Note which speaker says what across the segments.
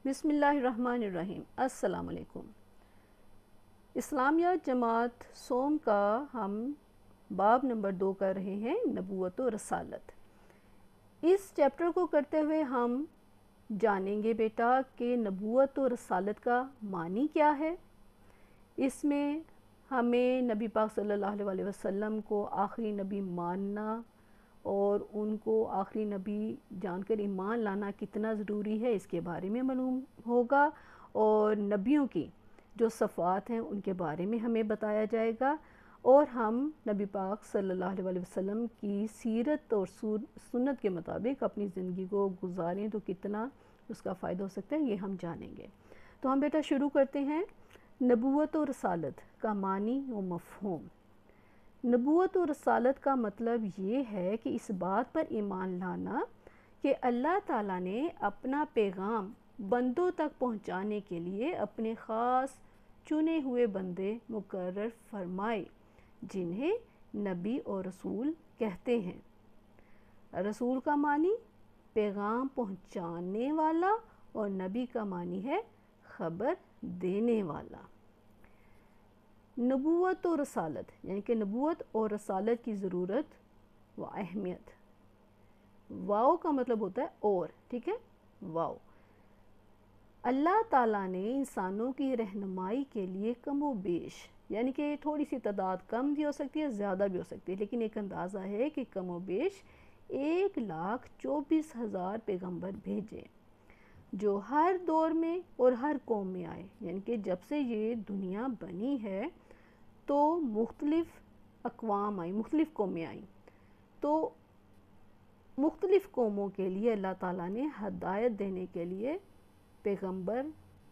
Speaker 1: بسم اللہ الرحمن الرحیم۔ السلام علیکم۔ اسلامیہ جماعت سوم کا ہم باب نمبر 2 کر رہے ہیں، نبوت و رسالت۔ اس چیپٹر کو کرتے ہوئے ہم جانیں گے بیٹا کہ نبوت و رسالت کا معنی کیا ہے۔ اس میں ہمیں نبی پاک صلی اللہ علیہ وسلم کو آخری نبی ماننا اور ان کو آخری نبی جان کر ایمان لانا کتنا ضروری ہے، اس کے بارے میں معلوم ہوگا، اور نبیوں کی جو صفات ہیں ان کے بارے میں ہمیں بتایا جائے گا، اور ہم نبی پاک صلی اللہ علیہ وسلم کی سیرت اور سنت کے مطابق اپنی زندگی کو گزاریں تو کتنا اس کا فائدہ ہو سکتا ہے، یہ ہم جانیں گے۔ تو ہم بیٹا شروع کرتے ہیں۔ نبوت و رسالت کا معنی و مفہوم۔ نبوت و رسالت کا مطلب یہ ہے کہ اس بات پر ایمان لانا کہ اللہ تعالیٰ نے اپنا پیغام بندوں تک پہنچانے کے لیے اپنے خاص چنے ہوئے بندے مقرر فرمائے، جنہیں نبی اور رسول کہتے ہیں۔ رسول کا معنی پیغام پہنچانے والا اور نبی کا معنی ہے خبر دینے والا۔ نبوت و رسالت یعنی کہ نبوت اور رسالت کی ضرورت و اہمیت۔ واو کا مطلب ہوتا ہے اور، ٹھیک ہے، واو۔ اللہ تعالیٰ نے انسانوں کی رہنمائی کے لیے کم و بیش، یعنی کہ تھوڑی سی تعداد کم بھی ہو سکتی ہے، زیادہ بھی ہو سکتی ہے، لیکن ایک اندازہ ہے کہ کم و بیش 1,24,000 پیغمبر بھیجے، جو ہر دور میں اور ہر قوم میں آئے۔ یعنی کہ جب سے یہ دنیا بنی ہے تو مختلف اقوام آئیں، مختلف قومیں آئیں، تو مختلف قوموں کے لیے اللہ تعالیٰ نے ہدایت دینے کے لیے پیغمبر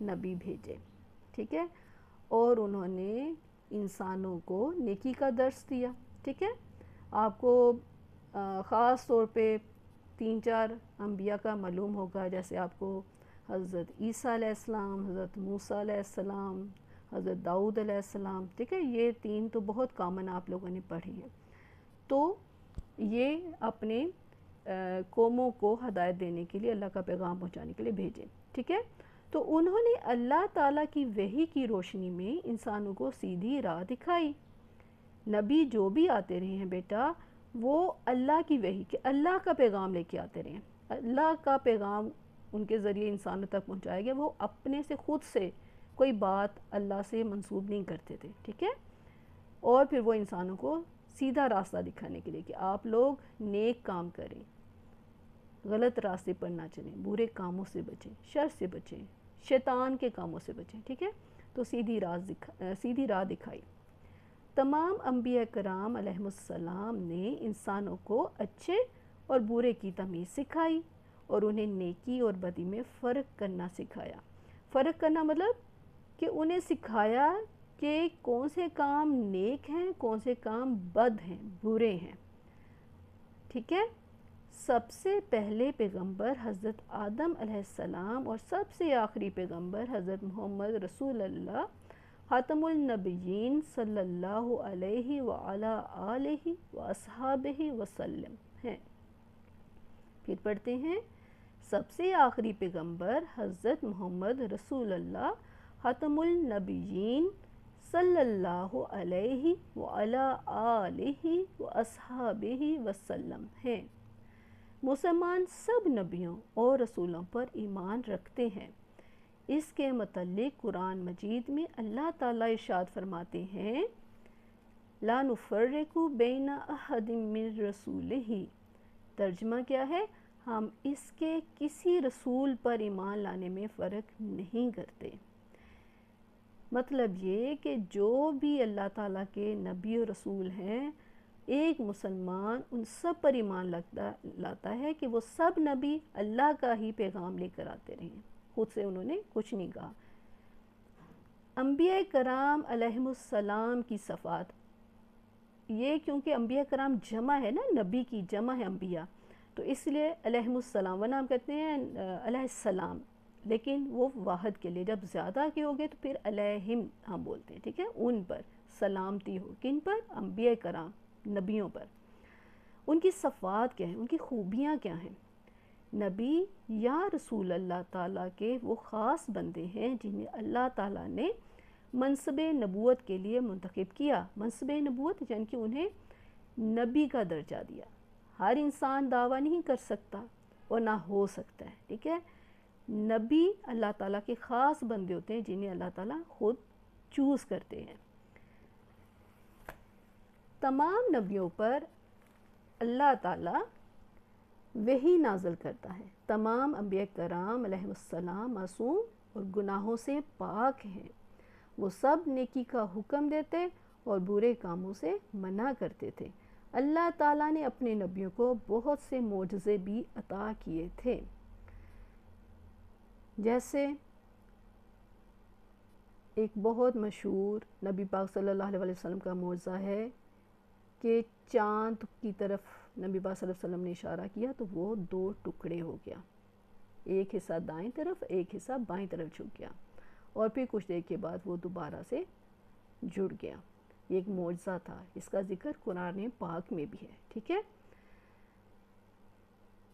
Speaker 1: نبی بھیجے، ٹھیک ہے، اور انہوں نے انسانوں کو نیکی کا درس دیا، ٹھیک ہے۔ آپ کو خاص طور پہ 3-4 انبیاء کا معلوم ہوگا، جیسے آپ کو حضرت عیسیٰ علیہ السلام، حضرت موسیٰ علیہ السلام، حضرت داؤد علیہ السلام، ٹھیک ہے، یہ 3 تو بہت کامن آپ لوگوں نے پڑھی ہے۔ تو یہ اپنے قوموں کو ہدایت دینے کے لیے، اللہ کا پیغام پہنچانے کے لیے بھیجے، ٹھیک ہے۔ تو انہوں نے اللہ تعالیٰ کی وحی کی روشنی میں انسانوں کو سیدھی راہ دکھائی۔ نبی جو بھی آتے رہے ہیں بیٹا، وہ اللہ کی وحی کہ اللہ کا پیغام لے کے آتے رہے ہیں، اللہ کا پیغام ان کے ذریعے انسانوں تک پہنچایا گیا، وہ اپنے سے خود سے کوئی بات اللہ سے منسوب نہیں کرتے تھے، ٹھیک ہے۔ اور پھر وہ انسانوں کو سیدھا راستہ دکھانے کے لیے کہ آپ لوگ نیک کام کریں، غلط راستے پر نہ چلیں، برے کاموں سے بچیں، شر سے بچیں، شیطان کے کاموں سے بچیں، ٹھیک ہے۔ تو سیدھی راہ دکھائی۔ تمام انبیاء کرام علیہ السلام نے انسانوں کو اچھے اور برے کی تمیز سکھائی اور انہیں نیکی اور بدی میں فرق کرنا سکھایا۔ فرق کرنا مطلب کہ انہیں سکھایا کہ کون سے کام نیک ہیں، کون سے کام بد ہیں، برے ہیں، ٹھیک ہے۔ سب سے پہلے پیغمبر حضرت آدم علیہ السلام اور سب سے آخری پیغمبر حضرت محمد رسول اللہ خاتم النبیین صلی اللہ علیہ وعلا آلہ واصحابہ وسلم ہیں۔ پھر پڑھتے ہیں، سب سے آخری پیغمبر حضرت محمد رسول اللہ خاتم النبیین صلی اللہ علیہ وعلا آلہ واصحابہ وسلم ہیں۔ مسلمان سب نبیوں اور رسولوں پر ایمان رکھتے ہیں۔ اس کے متعلق قرآن مجید میں اللہ تعالیٰ ارشاد فرماتے ہیں، لا نفرق بین احد من رسولہ۔ ترجمہ کیا ہے؟ ہم اس کے کسی رسول پر ایمان لانے میں فرق نہیں کرتے۔ مطلب یہ کہ جو بھی اللہ تعالیٰ کے نبی و رسول ہیں، ایک مسلمان ان سب پر ایمان لاتا ہے کہ وہ سب نبی اللہ کا ہی پیغام لے کر آتے رہے ہیں، خود سے انہوں نے کچھ نہیں کہا۔ انبیاء کرام علیہ السلام کی صفات، یہ کیونکہ انبیاء کرام جمع ہے نا، نبی کی جمع ہے انبیاء، تو اس لیے علیہ السلام، ورنہ ہم کہتے ہیں علیہ السلام، لیکن وہ واحد کے لیے، جب زیادہ کے ہوگے تو پھر علیہم ہم بولتے ہیں، ٹھیک ہے، ان پر سلامتی ہو، کن پر؟ انبیاء کرام، نبیوں پر۔ ان کی صفات کیا ہیں، ان کی خوبیاں کیا ہیں؟ نبی یا رسول اللہ تعالیٰ کے وہ خاص بندے ہیں جنہیں اللہ تعالیٰ نے منصب نبوت کے لیے منتخب کیا۔ منصب نبوت یعنی کہ انہیں نبی کا درجہ دیا۔ ہر انسان دعویٰ نہیں کر سکتا اور نہ ہو سکتا ہے، ٹھیک ہے۔ نبی اللہ تعالیٰ کے خاص بندے ہوتے ہیں جنہیں اللہ تعالیٰ خود چوز کرتے ہیں۔ تمام نبیوں پر اللہ تعالیٰ وحی نازل کرتا ہے۔ تمام انبیاء کرام علیہ السلام معصوم اور گناہوں سے پاک ہیں۔ وہ سب نیکی کا حکم دیتے اور برے کاموں سے منع کرتے تھے۔ اللہ تعالیٰ نے اپنے نبیوں کو بہت سے معجزے بھی عطا کیے تھے، جیسے ایک بہت مشہور نبی پاک صلی اللہ علیہ وسلم کا معجزہ ہے کہ چاند کی طرف نبی پاک صلی اللہ علیہ وسلم نے اشارہ کیا تو وہ 2 ٹکڑے ہو گیا، ایک حصہ دائیں طرف ایک حصہ بائیں طرف جھک گیا، اور پھر کچھ دیر کے بعد وہ دوبارہ سے جڑ گیا۔ یہ ایک معجزہ تھا، اس کا ذکر قرآن پاک میں بھی ہے، ٹھیک ہے۔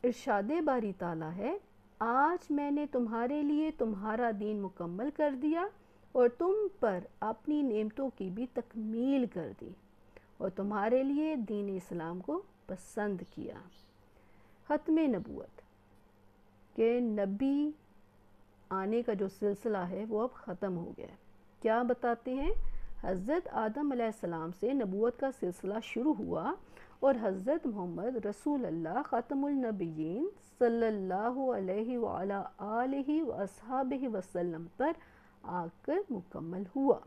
Speaker 1: ارشاد باری تعالیٰ ہے، آج میں نے تمہارے لیے تمہارا دین مکمل کر دیا اور تم پر اپنی نعمتوں کی بھی تکمیل کر دی اور تمہارے لیے دین اسلام کو پسند کیا۔ ختم نبوت کہ نبی آنے کا جو سلسلہ ہے وہ اب ختم ہو گیا ہے۔ کیا بتاتے ہیں؟ حضرت آدم علیہ السلام سے نبوت کا سلسلہ شروع ہوا اور حضرت محمد رسول اللہ خاتم النبیین صلی اللہ علیہ وآلہ آلہ وصحبہ وسلم پر آ کر مکمل ہوا۔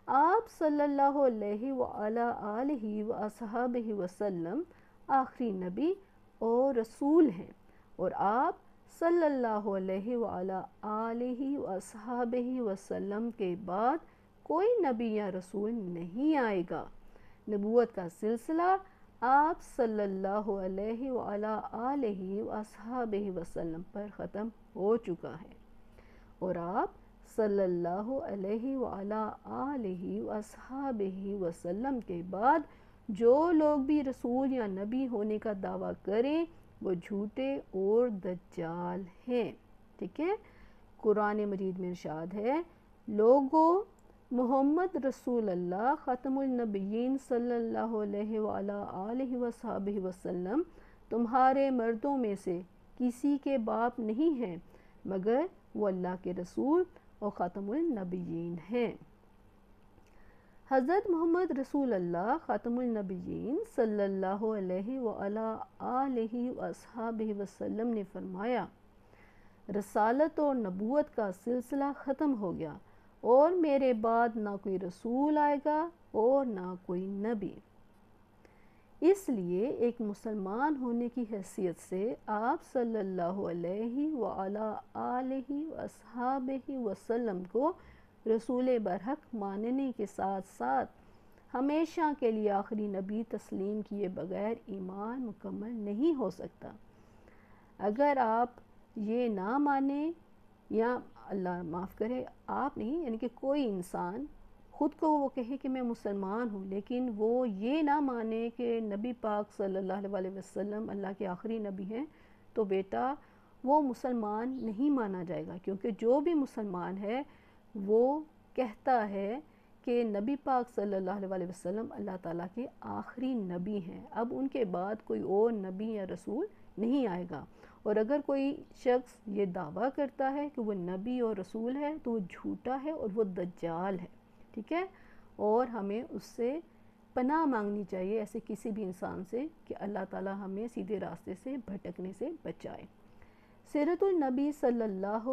Speaker 1: آپ صلی اللہ علیہ وآلہ آلہ وصحبہ وسلم آخری نبی اور رسول ہیں، اور آپ صلی اللہ علیہ وآلہ آلہ وصحبہ وسلم کے بعد کوئی نبی یا رسول نہیں آئے گا۔ نبوت کا سلسلہ آپ صلی اللہ علیہ وآلہ آلہ وصحبہ وسلم پر ختم ہو چکا ہے، اور آپ صلی اللہ علیہ وآلہ آلہ وصحبہ وسلم کے بعد جو لوگ بھی رسول یا نبی ہونے کا دعویٰ کریں وہ جھوٹے اور دجال ہیں، ٹھیک ہے۔ قرآن مجید میں ارشاد ہے، لوگوں محمد رسول اللہ خاتم النبیین صلی اللہ علیہ وآلہ آلہ وصحبہ وسلم تمہارے مردوں میں سے کسی کے باپ نہیں ہیں مگر وہ اللہ کے رسول اور خاتم النبیین ہیں۔ حضرت محمد رسول اللہ خاتم النبیین صلی اللہ علیہ وآلہ آلہ وصحبہ وسلم نے فرمایا، رسالت اور نبوت کا سلسلہ ختم ہو گیا اور میرے بعد نہ کوئی رسول آئے گا اور نہ کوئی نبی۔ اس لیے ایک مسلمان ہونے کی حیثیت سے آپ صلی اللہ علیہ وآلہ آلہ وصحبہ وسلم کو رسول برحق ماننے کے ساتھ ساتھ ہمیشہ کے لیے آخری نبی تسلیم کیے بغیر ایمان مکمل نہیں ہو سکتا۔ اگر آپ یہ نہ مانیں، یا اللہ معاف کرے آپ نہیں، یعنی کہ کوئی انسان خود کو وہ کہے کہ میں مسلمان ہوں لیکن وہ یہ نہ مانے کہ نبی پاک صلی اللہ علیہ وسلم اللہ کے آخری نبی ہیں، تو بیٹا وہ مسلمان نہیں مانا جائے گا، کیونکہ جو بھی مسلمان ہے وہ کہتا ہے کہ نبی پاک صلی اللہ علیہ وسلم اللہ تعالیٰ کے آخری نبی ہیں، اب ان کے بعد کوئی اور نبی یا رسول نہیں آئے گا۔ اور اگر کوئی شخص یہ دعویٰ کرتا ہے کہ وہ نبی اور رسول ہے تو وہ جھوٹا ہے اور وہ دجال ہے، ٹھیک ہے۔ اور ہمیں اس سے پناہ مانگنی چاہیے، ایسے کسی بھی انسان سے، کہ اللہ تعالیٰ ہمیں سیدھے راستے سے بھٹکنے سے بچائے۔ سیرت النبی صلی اللہ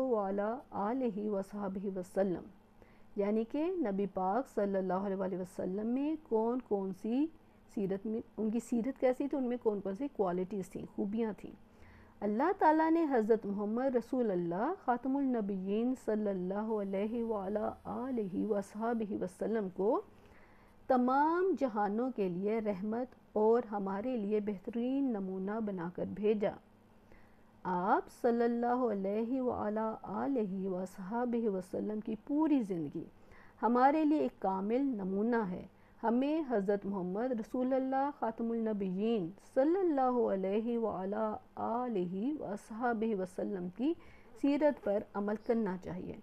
Speaker 1: علیہ وصحبہ وسلم، یعنی کہ نبی پاک صلی اللہ علیہ وسلم میں کون کون سی سیرت میں ان کی سیرت کیسی تھی، ان میں کون کون سی کوالٹیز تھیں، خوبیاں تھیں۔ اللہ تعالیٰ نے حضرت محمد رسول اللہ خاتم النبیین صلی اللہ علیہ وآلہ آلہ وصحبہ وسلم کو تمام جہانوں کے لیے رحمت اور ہمارے لیے بہترین نمونہ بنا کر بھیجا۔ آپ صلی اللہ علیہ وآلہ آلہ وصحبہ وسلم کی پوری زندگی ہمارے لیے ایک کامل نمونہ ہے۔ ہمیں حضرت محمد رسول اللہ خاتم النبیین صلی اللہ علیہ وآلہ آلہ وصحبہ وسلم کی سیرت پر عمل کرنا چاہیے،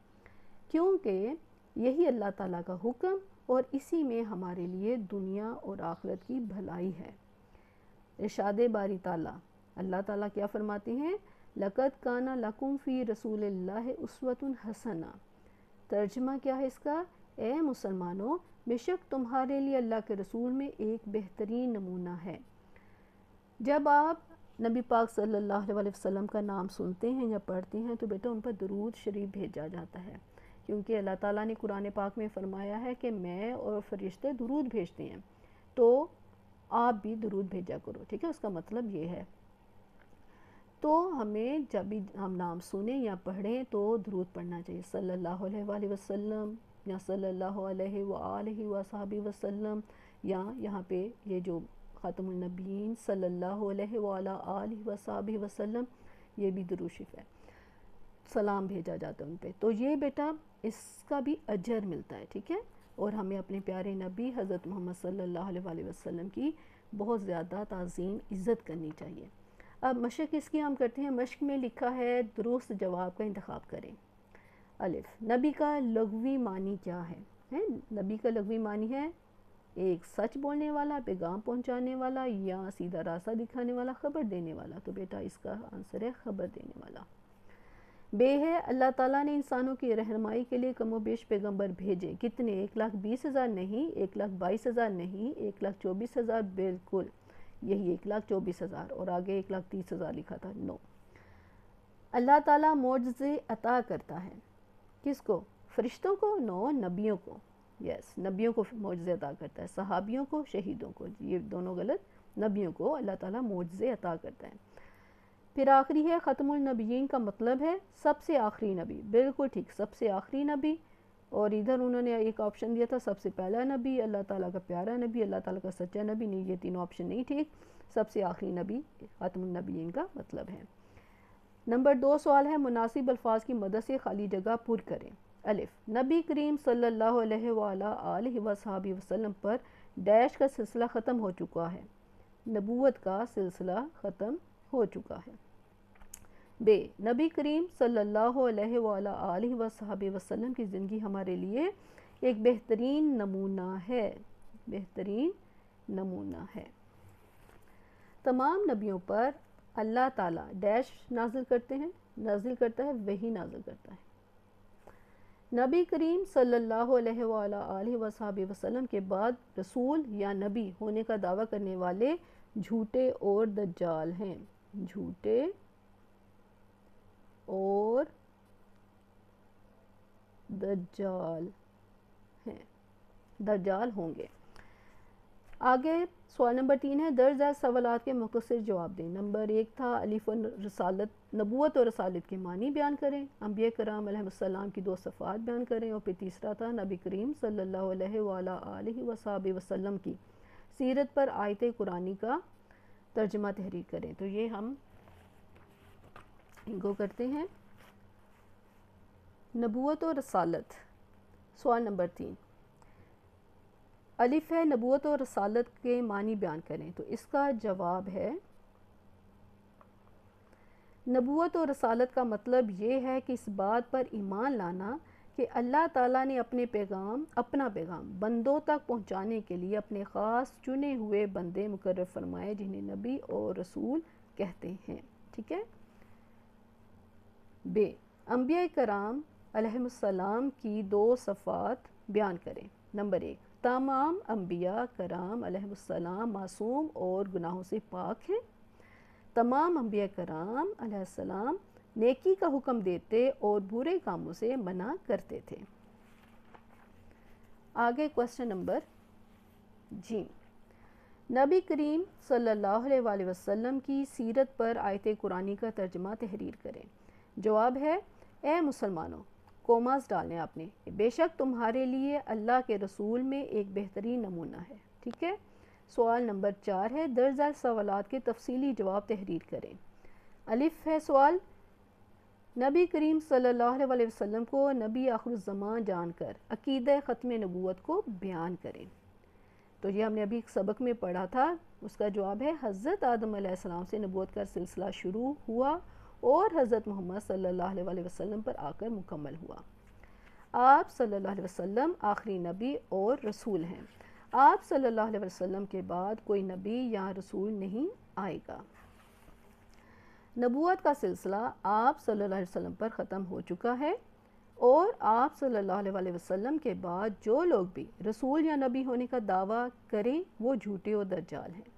Speaker 1: کیونکہ یہی اللہ تعالیٰ کا حکم اور اسی میں ہمارے لیے دنیا اور آخرت کی بھلائی ہے۔ ارشاد باری تعالیٰ، اللہ تعالیٰ کیا فرماتے ہیں؟ لَقَدْ كَانَ لَكُمْ فِي رَسُولِ اللَّهِ أُسْوَةٌ حَسَنَةٌ۔ ترجمہ کیا ہے اس کا؟ اے مسلمانوں، بے شک تمہارے لیے اللہ کے رسول میں ایک بہترین نمونہ ہے۔ جب آپ نبی پاک صلی اللہ علیہ وسلم کا نام سنتے ہیں یا پڑھتے ہیں تو بیٹا ان پر درود شریف بھیجا جاتا ہے، کیونکہ اللہ تعالیٰ نے قرآن پاک میں فرمایا ہے کہ میں اور فرشتے درود بھیجتے ہیں، تو آپ بھی درود بھیجا کرو، ٹھیک ہے؟ اس کا مطلب یہ ہے۔ تو ہمیں جب بھی ہم نام سنیں یا پڑھیں تو درود پڑھنا چاہیے، صلی اللہ علیہ وآلہ وسلم یا صلی اللہ علیہ وآلہ وصحبہ وسلم، یا یہاں پہ یہ جو خاتم النبیین صلی اللہ علیہ وآلہ آلہ وصحبہ وسلم، یہ بھی درود شریف ہے، سلام بھیجا جاتا ہے ان پہ، تو یہ بیٹا اس کا بھی اجر ملتا ہے، ٹھیک ہے؟ اور ہمیں اپنے پیارے نبی حضرت محمد صلی اللہ علیہ وآلہ وسلم کی بہت زیادہ تعظیم عزت کرنی چاہیے۔ اب مشق اس کی ہم کرتے ہیں۔ مشق میں لکھا ہے درست جواب کا انتخاب کریں۔ الف، نبی کا لغوی معنی کیا ہے؟ نبی کا لغوی معنی ہے ایک سچ بولنے والا، پیغام پہنچانے والا، یا سیدھا راستہ دکھانے والا، خبر دینے والا، تو بیٹا اس کا آنسر ہے خبر دینے والا۔ بے ہے، اللہ تعالیٰ نے انسانوں کی رہنمائی کے لیے کم و بیش پیغمبر بھیجے، کتنے؟ 1,20,000 نہیں، 1,22,000 نہیں، 1,24,000 بالکل، یہی 1,24,000، اور آگے 1,30,000 لکھا تھا، نو۔ اللہ تعالیٰ معجزے عطا کرتا ہے، کس کو؟ فرشتوں کو؟ نو، نبیوں کو، یس، نبیوں کو معجزے عطا کرتا ہے، صحابیوں کو، شہیدوں کو، یہ دونوں غلط، نبیوں کو اللہ تعالیٰ معجزے عطا کرتا ہے۔ پھر آخری ہے ختم النبیین کا مطلب ہے سب سے آخری نبی، بالکل ٹھیک، سب سے آخری نبی، اور ادھر انہوں نے ایک آپشن دیا تھا سب سے پہلا نبی، اللہ تعالیٰ کا پیارا نبی، اللہ تعالیٰ کا سچا نبی، نہیں، یہ تینوں آپشن نہیں ٹھیک، سب سے آخری نبی ختم النبیین کا مطلب ہے۔ نمبر 2 سوال ہے مناسب الفاظ کی مدد سے خالی جگہ پر کریں۔ الف، نبی کریم صلی اللہ علیہ وآلہ آلہ وصحبہ وسلم پر ڈیش کا سلسلہ ختم ہو چکا ہے، نبوت کا سلسلہ ختم ہو چکا ہے۔ بے، نبی کریم صلی اللہ علیہ وآلہ آلہ وصحبہ وسلم کی زندگی ہمارے لیے ایک بہترین نمونہ ہے، بہترین نمونہ ہے۔ تمام نبیوں پر اللہ تعالیٰ ڈیش نازل کرتے ہیں، نازل کرتا ہے، وہی نازل کرتا ہے۔ نبی کریم صلی اللہ علیہ وآلہ آلہ وصحبہ وسلم کے بعد رسول یا نبی ہونے کا دعویٰ کرنے والے جھوٹے اور دجال ہیں، جھوٹے اور دجال ہیں، دجال ہوں گے۔ آگے سوال نمبر 3 ہے درج ذیل سوالات کے مختصر جواب دیں۔ نمبر 1 تھا الف رسالت، نبوت اور رسالت کے معنی بیان کریں، انبیاء کرام علیہ السلام کی 2 صفات بیان کریں، اور پھر تیسرا تھا نبی کریم صلی اللہ علیہ وآلہ آلہ وصحبہ وسلم کی سیرت پر آیت قرآنی کا ترجمہ تحریر کریں۔ تو یہ ہم ان کو کرتے ہیں۔ نبوت اور رسالت، سوال نمبر 3، الف ہے نبوت اور رسالت کے معنی بیان کریں، تو اس کا جواب ہے نبوت اور رسالت کا مطلب یہ ہے کہ اس بات پر ایمان لانا کہ اللہ تعالیٰ نے اپنا پیغام بندوں تک پہنچانے کے لیے اپنے خاص چنے ہوئے بندے مقرر فرمائے جنہیں نبی اور رسول کہتے ہیں، ٹھیک ہے۔ بے، انبیاء کرام علیہ السلام کی 2 صفات بیان کریں۔ نمبر 1، تمام انبیاء کرام علیہ السلام معصوم اور گناہوں سے پاک ہیں، تمام انبیاء کرام علیہ السلام نیکی کا حکم دیتے اور برے کاموں سے منع کرتے تھے۔ آگے کوسچن نمبر جی، نبی کریم صلی اللہ علیہ وآلہ وسلم کی سیرت پر آیت قرآنی کا ترجمہ تحریر کریں۔ جواب ہے اے مسلمانوں، کوماز ڈالنے آپ نے، بے شک تمہارے لیے اللہ کے رسول میں ایک بہترین نمونہ ہے، ٹھیک ہے۔ سوال نمبر 4 ہے درج ذیل سوالات کے تفصیلی جواب تحریر کریں۔ الف ہے سوال، نبی کریم صلی اللہ علیہ وسلم کو نبی آخر الزمان جان کر عقیدہ ختم نبوت کو بیان کریں۔ تو یہ ہم نے ابھی ایک سبق میں پڑھا تھا، اس کا جواب ہے حضرت آدم علیہ السلام سے نبوت کا سلسلہ شروع ہوا اور حضرت محمد صلی اللہ علیہ وسلم پر آ کر مکمل ہوا۔ آپ صلی اللہ علیہ وسلم آخری نبی اور رسول ہیں۔ آپ صلی اللہ علیہ وسلم کے بعد کوئی نبی یا رسول نہیں آئے گا۔ نبوت کا سلسلہ آپ صلی اللہ علیہ وسلم پر ختم ہو چکا ہے، اور آپ صلی اللہ علیہ وسلم کے بعد جو لوگ بھی رسول یا نبی ہونے کا دعویٰ کریں وہ جھوٹے و دجال ہیں۔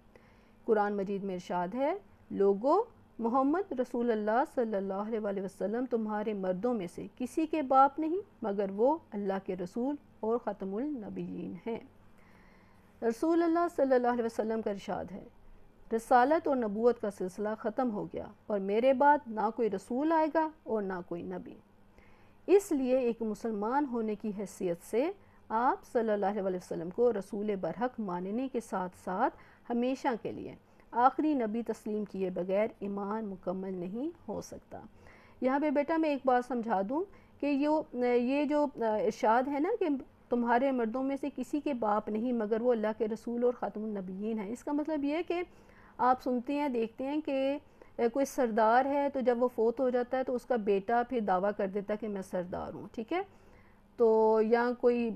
Speaker 1: قرآن مجید میں ارشاد ہے، لوگو محمد رسول اللہ صلی اللہ علیہ وسلم تمہارے مردوں میں سے کسی کے باپ نہیں مگر وہ اللہ کے رسول اور ختم النبیین ہیں۔ رسول اللہ صلی اللہ علیہ وسلم کا ارشاد ہے، رسالت اور نبوت کا سلسلہ ختم ہو گیا اور میرے بعد نہ کوئی رسول آئے گا اور نہ کوئی نبی۔ اس لیے ایک مسلمان ہونے کی حیثیت سے آپ صلی اللہ علیہ وسلم کو رسول برحق ماننے کے ساتھ ساتھ ہمیشہ کے لیے آخری نبی تسلیم کیے بغیر ایمان مکمل نہیں ہو سکتا۔ یہاں پہ بیٹا میں ایک بات سمجھا دوں کہ یہ جو ارشاد ہے نا کہ تمہارے مردوں میں سے کسی کے باپ نہیں مگر وہ اللہ کے رسول اور خاتم النبیین ہیں، اس کا مطلب یہ ہے کہ آپ سنتے ہیں دیکھتے ہیں کہ کوئی سردار ہے تو جب وہ فوت ہو جاتا ہے تو اس کا بیٹا پھر دعویٰ کر دیتا ہے کہ میں سردار ہوں، ٹھیک ہے، تو یا کوئی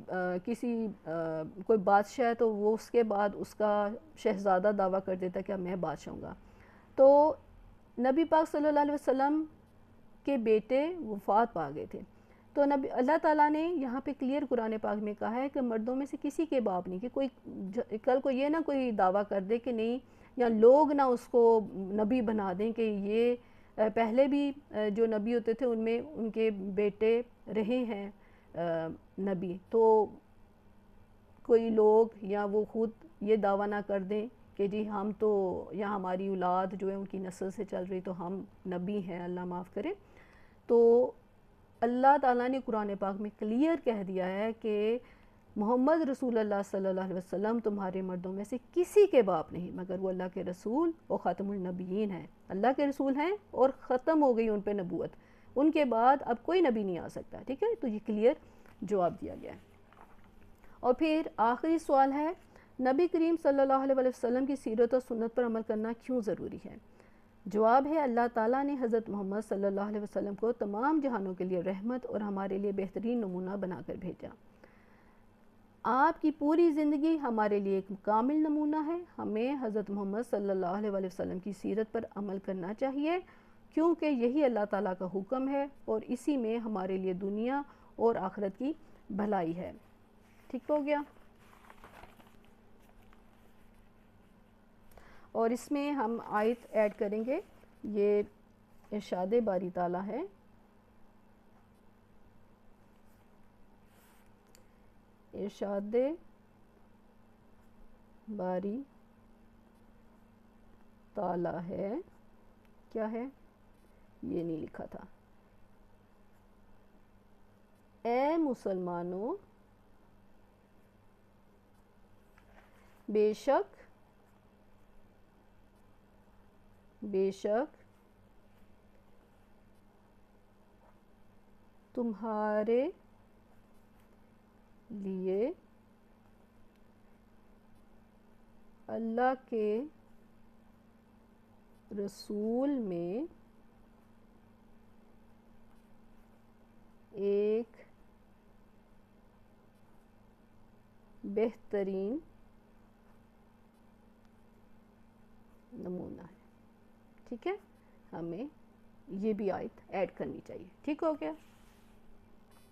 Speaker 1: کوئی بادشاہ ہے تو وہ اس کے بعد اس کا شہزادہ دعویٰ کر دیتا ہے کہ میں بادشاہ ہوں گا۔ تو نبی پاک صلی اللہ علیہ وسلم کے بیٹے وفات پا گئے تھے، تو اللہ تعالیٰ نے یہاں پہ کلیئر قرآن پاک میں کہا ہے کہ مردوں میں سے کسی کے باپ نہیں، کہ کوئی کل کو یہ نہ کوئی دعویٰ کر دے کہ نہیں، یا لوگ نہ اس کو نبی بنا دیں کہ یہ پہلے بھی جو نبی ہوتے تھے ان میں ان کے بیٹے رہے ہیں نبی، تو کوئی لوگ یا وہ خود یہ دعویٰ نہ کر دیں کہ جی ہم تو یا ہماری اولاد جو ہے ان کی نسل سے چل رہی تو ہم نبی ہیں، اللہ معاف کرے۔ تو اللہ تعالیٰ نے قرآن پاک میں کلیئر کہہ دیا ہے کہ محمد رسول اللہ صلی اللہ علیہ وسلم تمہارے مردوں میں سے کسی کے باپ نہیں مگر وہ اللہ کے رسول اور خاتم النبیین ہیں، اللہ کے رسول ہیں اور ختم ہو گئی ان پہ نبوت، ان کے بعد اب کوئی نبی نہیں آ سکتا، ٹھیک ہے، تو یہ کلیئر جواب دیا گیا ہے۔ اور پھر آخری سوال ہے، نبی کریم صلی اللہ علیہ وسلم کی سیرت و سنت پر عمل کرنا کیوں ضروری ہے؟ جواب ہے، اللہ تعالیٰ نے حضرت محمد صلی اللہ علیہ وسلم کو تمام جہانوں کے لیے رحمت اور ہمارے لیے بہترین نمونہ بنا کر بھیجا۔ آپ کی پوری زندگی ہمارے لیے ایک کامل نمونہ ہے، ہمیں حضرت محمد صلی اللہ علیہ وسلم کی سیرت پر عمل کرنا چاہیے کیونکہ یہی اللہ تعالیٰ کا حکم ہے اور اسی میں ہمارے لیے دنیا اور آخرت کی بھلائی ہے۔ ٹھیک ہو گیا؟ اور اس میں ہم آیت ایڈ کریں گے، یہ ارشاد باری تعالیٰ ہے، ارشاد باری تعالیٰ ہے، کیا ہے یہ نہیں لکھا تھا، اے مسلمانوں بے شک تمہارے لیے اللہ کے رسول میں ایک بہترین نمونہ ہے۔ ٹھیک ہے، ہمیں یہ بھی آیت ایڈ کرنی چاہیے۔ ٹھیک ہو گیا؟